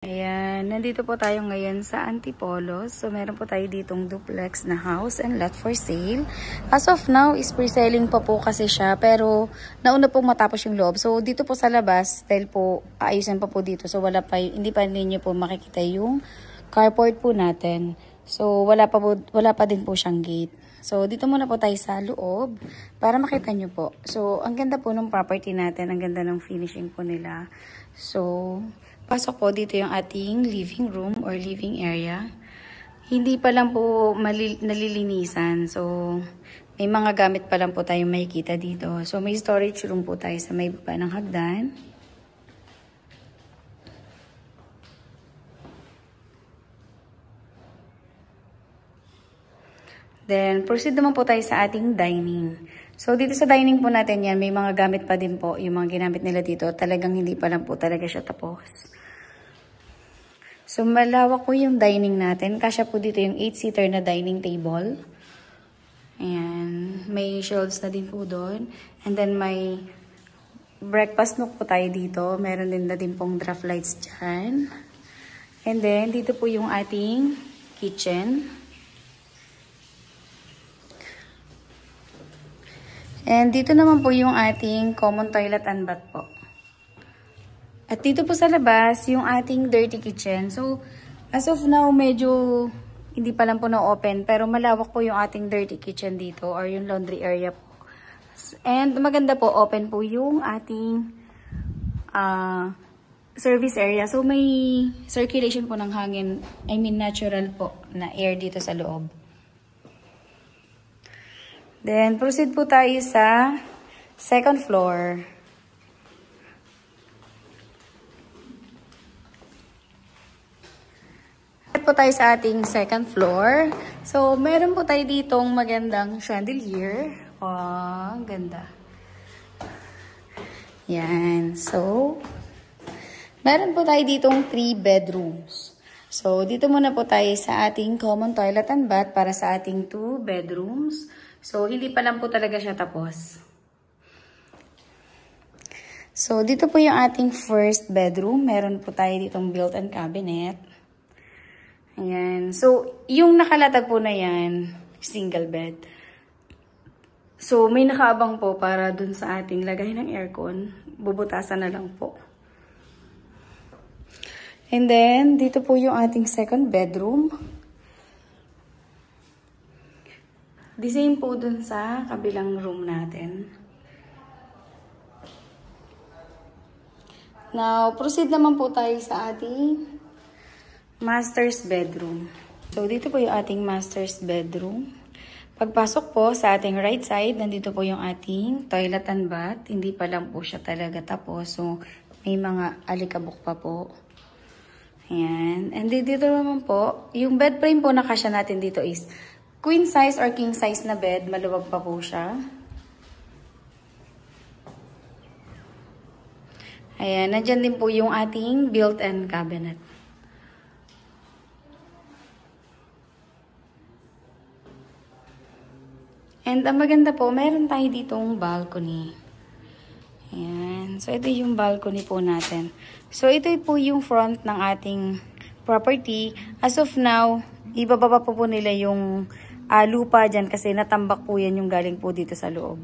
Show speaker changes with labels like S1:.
S1: Ayan, nandito po tayo ngayon sa Antipolo. So, meron po tayo ditong duplex na house and lot for sale. As of now, is pre-selling pa po kasi siya. Pero, nauna pong matapos yung loob. So, dito po sa labas, dahil po, aayusan pa po dito. So, hindi pa ninyo po makikita yung carport po natin. So, wala pa din po siyang gate. So, dito muna po tayo sa loob para makita nyo po. So, ang ganda po ng property natin. Ang ganda ng finishing po nila. So, pasok po dito yung ating living room or living area. Hindi pa lang po nalilinisan. So, may mga gamit pa lang po tayong makikita dito. So, may storage room po tayo sa may baba ng hagdan. Then, proceed naman po tayo sa ating dining. So, dito sa dining po natin yan, may mga gamit pa din po. Yung mga ginamit nila dito, talagang hindi pa lang po talaga siya tapos. So, malawak po yung dining natin. Kasya po dito yung 8-seater na dining table. Ayan. May shelves na din po doon. And then, may breakfast nook po tayo dito. Meron din na din pong draft lights dyan. And then, dito po yung ating kitchen. And dito naman po yung ating common toilet and bath po. At dito po sa labas, yung ating dirty kitchen. So, as of now, medyo hindi pa lang po na-open. Pero malawak po yung ating dirty kitchen dito or yung laundry area po. And maganda po, open po yung ating service area. So, may circulation po ng hangin. I mean, natural po na air dito sa loob. Then, proceed po tayo sa second floor. Po tayo sa ating second floor. So, meron po tayo ditong magandang chandelier. Oh, ganda. Yan. So, meron po tayo ditong 3 bedrooms. So, dito muna po tayo sa ating common toilet and bath para sa ating 2 bedrooms. So, hindi pa lang po talaga siya tapos. So, dito po yung ating first bedroom. Meron po tayo ditong built-in cabinet. Ayan. So, yung nakalatag po na yan, single bed. So, may nakaabang po para dun sa ating lagay ng aircon. Bubutasan na lang po. And then, dito po yung ating second bedroom. The same po dun sa kabilang room natin. Now, proceed naman po tayo sa ating master's bedroom. So, dito po yung ating master's bedroom. Pagpasok po sa ating right side, nandito po yung ating toilet and bath. Hindi pa lang po siya talaga tapos. So, may mga alikabok pa po. Ayan. And dito naman po, yung bed frame po na kasya natin dito is queen size or king size na bed. Maluwag pa po siya. Ayan. Nandyan din po yung ating built-in cabinet. And ang maganda po, meron tayo ditong balcony. Ayan. So, ito yung balcony po natin. So, ito po yung front ng ating property. As of now, ibababa po nila yung lupa dyan kasi natambak po yan yung galing po dito sa loob.